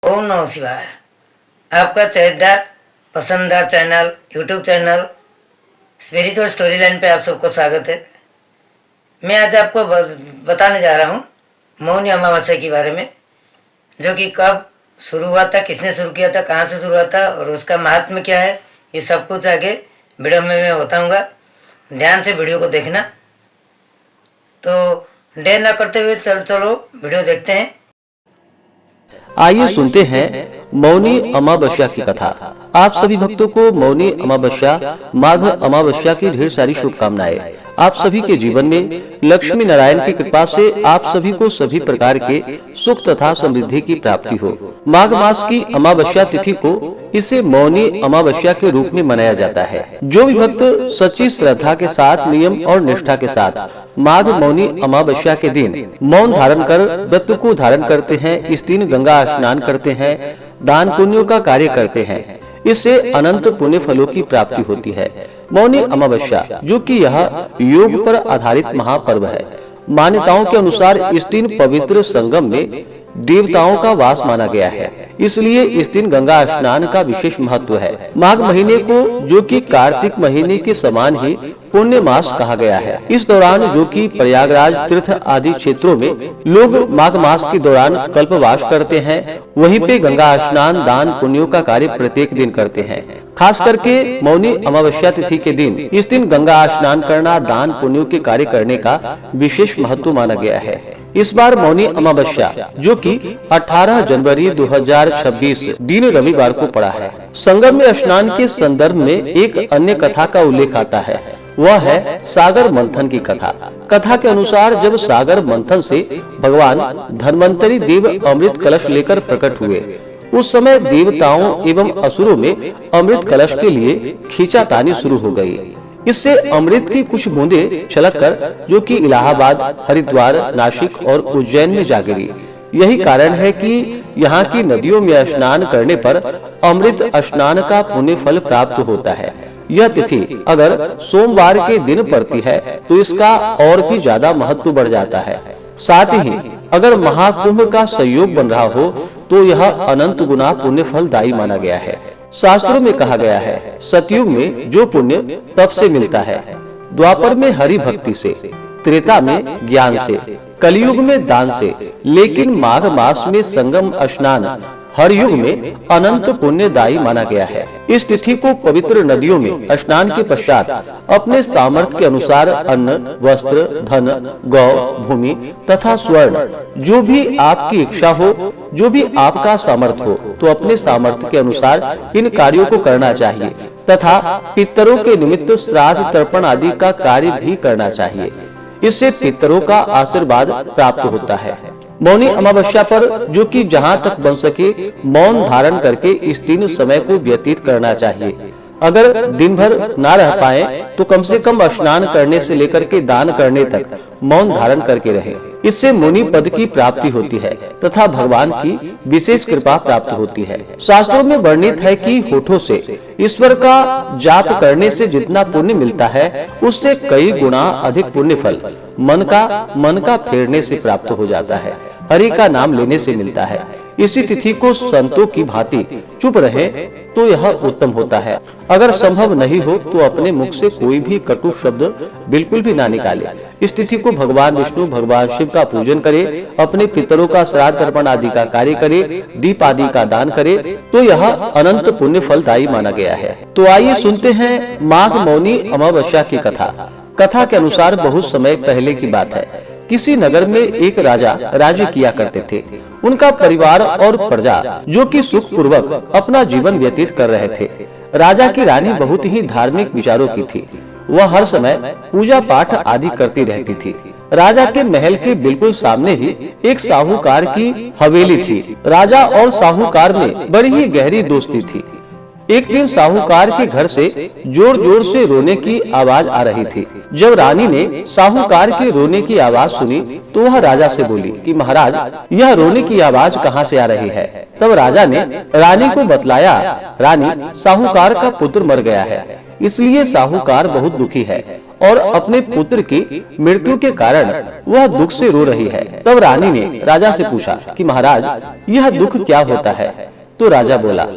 ओम नमः शिवाय। आपका चहेतदार पसंददार channel YouTube channel spiritual story line पे आप सबको स्वागत है। मैं आज आपको बताने जा रहा हूँ मौनी अमावस्या के बारे में, जो कि कब शुरू हुआ था, किसने शुरू किया था, कहाँ से शुरू हुआ था और उसका महात्म्य क्या है, ये सब कुछ आगे वीडियो में मैं बताऊँगा। ध्यान से वीडियो को देखना। तो देर ना करते हुए चलो वीडियो देखते हैं। आइए सुनते हैं मौनी अमावस्या की कथा। आप सभी भक्तों को मौनी अमावस्या, माघ अमावस्या की ढेर सारी शुभकामनाएं। आप सभी के जीवन में लक्ष्मी नारायण की कृपा से आप सभी को सभी प्रकार के सुख तथा समृद्धि की प्राप्ति हो। माघ मास की अमावस्या तिथि को इसे मौनी अमावस्या के रूप में मनाया जाता है। जो भी भक्त सच्ची श्रद्धा के साथ, नियम और निष्ठा के साथ माघ मौनी अमावस्या के दिन मौन धारण कर व्रत को धारण करते हैं, इस दिन गंगा स्नान करते हैं, दान पुण्यों का कार्य करते हैं, इससे अनंत पुण्य फलों की प्राप्ति होती है। मौनी अमावस्या, जो कि यह योग पर आधारित महापर्व है, मान्यताओं के अनुसार इस दिन पवित्र संगम में देवताओं का वास माना गया है, इसलिए इस दिन गंगा स्नान का विशेष महत्व है। माघ महीने को, जो कि कार्तिक महीने के समान ही पुण्य मास कहा गया है, इस दौरान, जो कि प्रयागराज तीर्थ आदि क्षेत्रों में लोग माघ मास के दौरान कल्पवास करते हैं, वहीं पे गंगा स्नान, दान पुण्यों का कार्य प्रत्येक दिन करते हैं। खास करके मौनी अमावस्या तिथि के दिन, इस दिन गंगा स्नान करना, दान पुण्यों के कार्य करने का विशेष महत्व माना गया है। इस बार मौनी अमावस्या, जो कि 18 जनवरी 2026 दिन रविवार को पड़ा है। संगम में स्नान के संदर्भ में एक अन्य कथा का उल्लेख आता है, वह है सागर मंथन की कथा। कथा के अनुसार जब सागर मंथन से भगवान धन्वंतरी देव अमृत कलश लेकर प्रकट हुए, उस समय देवताओं एवं असुरों में अमृत कलश के लिए खींचातानी शुरू हो गई। इससे अमृत की कुछ बूंदें छलककर, जो कि इलाहाबाद, हरिद्वार, नासिक और उज्जैन में जा गिरी। यही कारण है कि यहाँ की नदियों में स्नान करने पर अमृत स्नान का पुण्य फल प्राप्त होता है। यह तिथि अगर सोमवार के दिन पड़ती है तो इसका और भी ज्यादा महत्व बढ़ जाता है। साथ ही अगर महाकुंभ का संयोग बन रहा हो तो यह अनंत गुना पुण्य फलदायी माना गया है। शास्त्रों में कहा गया है, सतयुग में जो पुण्य तप से मिलता है, द्वापर में हरि भक्ति से, त्रेता में ज्ञान से, कलयुग में दान से, लेकिन माघ मास में संगम स्नान हर युग में अनंत पुण्यदायी माना गया है। इस तिथि को पवित्र नदियों में स्नान के पश्चात अपने सामर्थ्य के अनुसार अन्न, वस्त्र, धन, गौ, भूमि तथा स्वर्ण, जो भी आपकी इच्छा हो, जो भी आपका सामर्थ्य हो, तो अपने सामर्थ्य के अनुसार इन कार्यों को करना चाहिए तथा पितरों के निमित्त श्राद्ध, तर्पण आदि का कार्य भी करना चाहिए। इससे पितरों का आशीर्वाद प्राप्त होता है। मौनी अमावस्या पर, जो कि जहाँ तक बन सके मौन धारण करके इस दिन समय को व्यतीत करना चाहिए। अगर दिन भर ना रह पाए तो कम से कम स्नान करने से लेकर के दान करने तक मौन धारण करके रहे। इससे मुनि पद की प्राप्ति होती है तथा भगवान की विशेष कृपा प्राप्त होती है। शास्त्रों में वर्णित है कि होठों से ईश्वर का जाप करने से जितना पुण्य मिलता है, उससे कई गुना अधिक पुण्य फल मन का फेरने से प्राप्त हो जाता है, हरि का नाम लेने से मिलता है। इसी तिथि को संतों की भांति चुप रहे तो यह उत्तम होता है। अगर संभव नहीं हो तो अपने मुख से कोई भी कटु शब्द बिल्कुल भी ना निकाले। इस तिथि को भगवान विष्णु, भगवान शिव का पूजन करे, अपने पितरों का श्राद्ध, तर्पण आदि का कार्य करे, दीप आदि का दान करे, तो यह अनंत पुण्य फलदायी माना गया है। तो आइए सुनते हैं माघ मौनी अमावस्या की कथा। कथा के अनुसार बहुत समय पहले की बात है। किसी नगर में एक राजा राज्य किया करते थे। उनका परिवार और प्रजा, जो कि सुख पूर्वक अपना जीवन व्यतीत कर रहे थे। राजा की रानी बहुत ही धार्मिक विचारों की थी। वह हर समय पूजा पाठ आदि करती रहती थी। राजा के महल के बिल्कुल सामने ही एक साहूकार की हवेली थी। राजा और साहूकार में बड़ी ही गहरी दोस्ती थी। एक दिन साहूकार के घर से जोर जोर से रोने की आवाज आ रही थी। जब रानी ने साहूकार के रोने की आवाज सुनी तो वह राजा से बोली कि महाराज, यह रोने की आवाज कहाँ से आ रही है? तब राजा ने रानी को बतलाया, रानी, साहूकार का पुत्र मर गया है, इसलिए साहूकार बहुत दुखी है और अपने पुत्र की मृत्यु के कारण वह दुख से रो रही है। तब रानी ने राजा से पूछा कि महाराज, यह दुख क्या होता है? तो राजा बोला,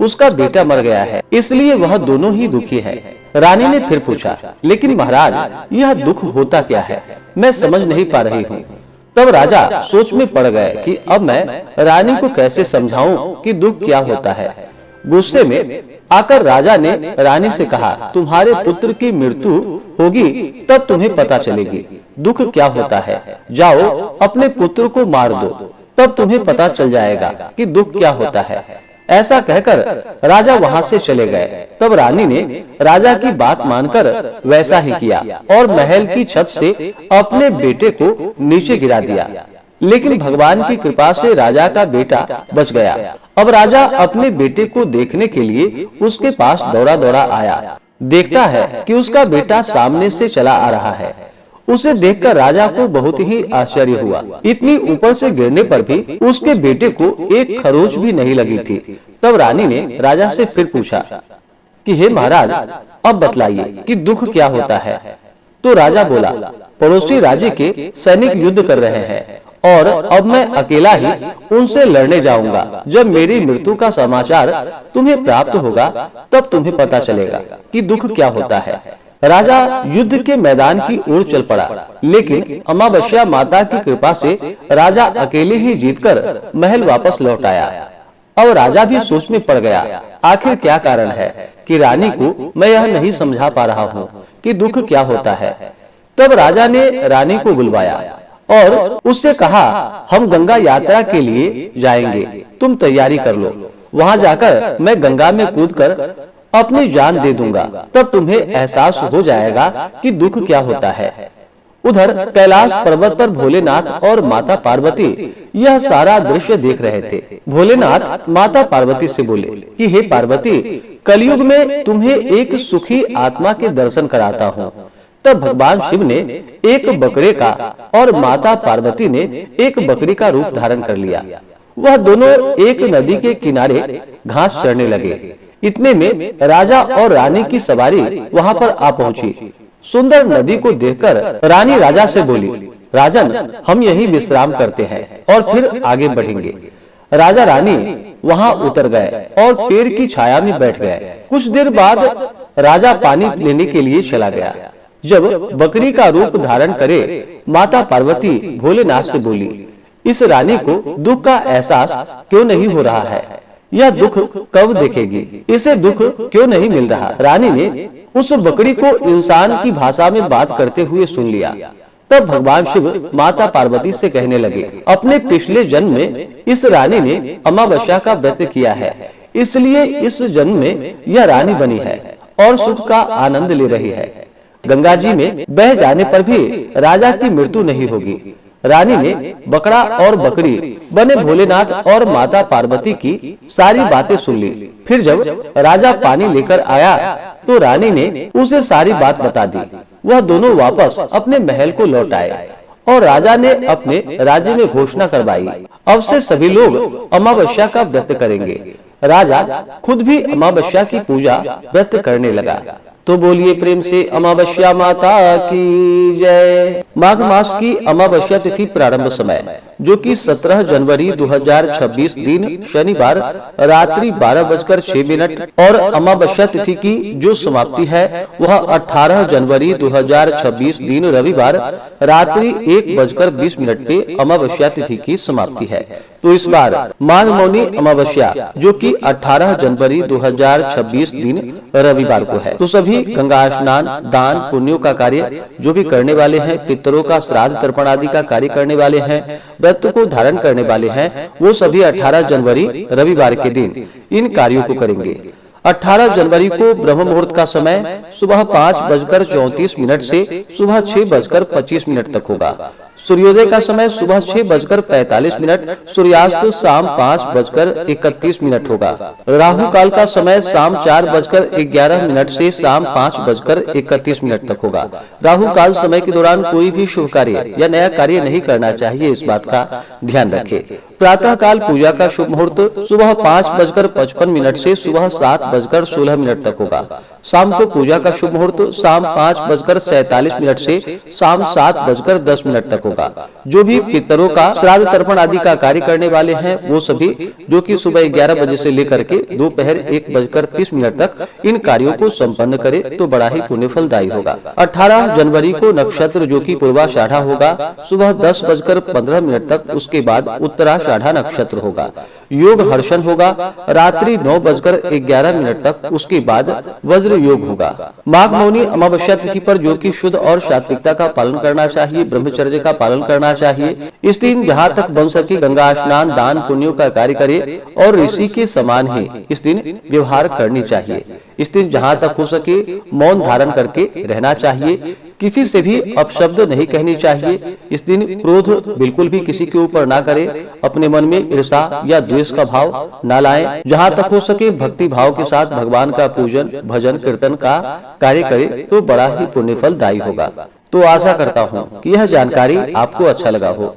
उसका बेटा मर गया है, इसलिए वह दोनों ही दुखी है। रानी ने फिर पूछा, लेकिन महाराज, यह दुख होता क्या है? मैं समझ नहीं पा रही हूँ। तब राजा सोच में पड़ गए कि अब मैं रानी को कैसे समझाऊं कि दुख क्या होता है। गुस्से में आकर राजा ने रानी से कहा, तुम्हारे पुत्र की मृत्यु होगी तब तुम्हें पता चलेगी दुख क्या होता है। जाओ अपने पुत्र को मार दो, तब तुम्हें पता चल जाएगा कि दुख क्या होता है। ऐसा कहकर राजा वहां से चले गए। तब रानी ने राजा की बात मानकर वैसा ही किया और महल की छत से अपने बेटे को नीचे गिरा दिया। लेकिन भगवान की कृपा से राजा का बेटा बच गया। अब राजा अपने बेटे को देखने के लिए उसके पास दौड़ा दौड़ा आया। देखता है कि उसका बेटा सामने से चला आ रहा है। उसे देखकर राजा को बहुत ही आश्चर्य हुआ। इतनी ऊपर से गिरने पर भी उसके बेटे को एक खरोच भी नहीं लगी थी। तब रानी ने राजा से फिर पूछा कि हे महाराज, अब बतलाइए कि दुख क्या होता है। तो राजा बोला, पड़ोसी राज्य के सैनिक युद्ध कर रहे हैं और अब मैं अकेला ही उनसे लड़ने जाऊंगा। जब मेरी मृत्यु का समाचार तुम्हें प्राप्त होगा तब तुम्हें पता चलेगा कि दुख क्या होता है। राजा युद्ध के मैदान की ओर चल पड़ा, लेकिन अमावस्या माता की कृपा से राजा अकेले ही जीतकर महल वापस लौट आया। अब राजा भी सोच में पड़ गया, आखिर क्या कारण है कि रानी को मैं यह नहीं समझा पा रहा हूँ कि दुख क्या होता है। तब राजा ने रानी को बुलवाया और उससे कहा, हम गंगा यात्रा के लिए जाएंगे, तुम तैयारी कर लो। वहां जाकर मैं गंगा में कूदकर अपनी जान दे दूंगा, तब तुम्हें एहसास हो जाएगा कि दुख क्या होता है। उधर कैलाश पर्वत पर भोलेनाथ और माता पार्वती यह सारा दृश्य देख रहे थे। भोलेनाथ माता पार्वती से बोले कि हे पार्वती, कलयुग में तुम्हें एक सुखी आत्मा के दर्शन कराता हूँ। तब भगवान शिव ने एक बकरे का और माता पार्वती ने एक बकरी का रूप धारण कर लिया। वह दोनों एक नदी के किनारे घास चरने लगे। इतने में राजा और रानी की सवारी वहां पर आ पहुंची। सुंदर नदी को देखकर रानी राजा से बोली, राजन, हम यहीं विश्राम करते हैं और फिर आगे बढ़ेंगे। राजा रानी वहां उतर गए और पेड़ की छाया में बैठ गए। कुछ देर बाद राजा पानी लेने के लिए चला गया। जब बकरी का रूप धारण करे, माता पार्वती भोलेनाथ से बोली, इस रानी को दुख का एहसास क्यों नहीं हो रहा है? यह दुख कब देखेगी? इसे दुख क्यों नहीं मिल रहा? रानी ने उस बकरी को इंसान की भाषा में बात करते हुए सुन लिया। तब भगवान शिव माता पार्वती से कहने लगे, अपने पिछले जन्म में इस रानी ने अमावस्या का व्रत किया है, इसलिए इस जन्म में यह रानी बनी है और सुख का आनंद ले रही है। गंगा जी में बह जाने पर भी राजा की मृत्यु नहीं होगी। रानी ने बकरा और बकरी बने भोलेनाथ और माता पार्वती की सारी बातें सुन ली। फिर जब राजा पानी लेकर आया तो रानी ने उसे सारी बात बता दी। वह दोनों वापस अपने महल को लौट आए और राजा ने अपने राज्य में घोषणा करवाई, अब से सभी लोग अमावस्या का व्रत करेंगे। राजा खुद भी अमावस्या की पूजा व्रत करने लगा। तो बोलिए प्रेम से अमावस्या माता की जय। माघ मास की अमावस्या तिथि प्रारंभ समय जो कि 17 जनवरी 2026 दिन शनिवार रात्रि 12:06 और अमावस्या तिथि की जो समाप्ति है वह 18 जनवरी 2026 दिन रविवार रात्रि 1:20 पे अमावस्या तिथि की समाप्ति है। तो इस बार माघ मौनी अमावस्या जो कि 18 जनवरी 2026 दिन रविवार को है। तो सभी गंगा स्नान, दान, पुण्यों का कार्य जो भी करने वाले हैं, पितरों का श्राद्ध तर्पण आदि का कार्य करने वाले हैं, व्रत को धारण करने वाले हैं, वो सभी 18 जनवरी रविवार के दिन इन कार्यों को करेंगे। 18 जनवरी को ब्रह्म मुहूर्त का समय सुबह 5:34 से सुबह 6:25 तक होगा। सूर्योदय का समय सुबह 6:45, सूर्यास्त शाम 5:31 होगा। राहु काल का समय शाम 4:11 से शाम 5:31 तक होगा। राहु काल समय के दौरान कोई भी शुभ कार्य या नया कार्य नहीं करना चाहिए, इस बात का ध्यान रखें। प्रातः काल पूजा का शुभ मुहूर्त सुबह 5:55 से सुबह 7:16 तक होगा। शाम को पूजा का शुभ मुहूर्त शाम 5:47 से शाम 7:10 तक होगा। जो भी पितरों का श्राद्ध तर्पण आदि का कार्य करने वाले हैं वो सभी जो कि सुबह 11 बजे से लेकर के दोपहर 1:30 तक इन कार्यों को संपन्न करे तो बड़ा ही पुण्य फलदायी होगा। 18 जनवरी को नक्षत्र जो कि पूर्वाषाढ़ा होगा सुबह 10:15 तक, उसके बाद उत्तराषाढ़ा नक्षत्र होगा। योग हर्षण होगा रात्रि 9:11 तक, उसके बाद वज्र योग होगा। माघ मौनी अमावस्या तिथि पर जो कि शुद्ध और सात्विकता का पालन करना चाहिए, ब्रह्मचर्य का पालन करना चाहिए। इस दिन जहाँ तक बन सके गंगा स्नान दान पुण्यों का कार्य करे और ऋषि के समान ही इस दिन व्यवहार करनी चाहिए। इस दिन जहाँ तक हो सके मौन धारण करके रहना चाहिए, किसी से भी अपशब्द नहीं कहनी चाहिए। इस दिन क्रोध बिल्कुल भी किसी के ऊपर ना करे, अपने मन में ईर्ष्या या द्वेष का भाव ना लाएं। जहाँ तक हो सके भक्ति भाव के साथ भगवान का पूजन भजन कीर्तन का कार्य करे तो बड़ा ही पुण्य फलदायी होगा। तो आशा करता हूँ कि यह जानकारी आपको अच्छा लगा हो।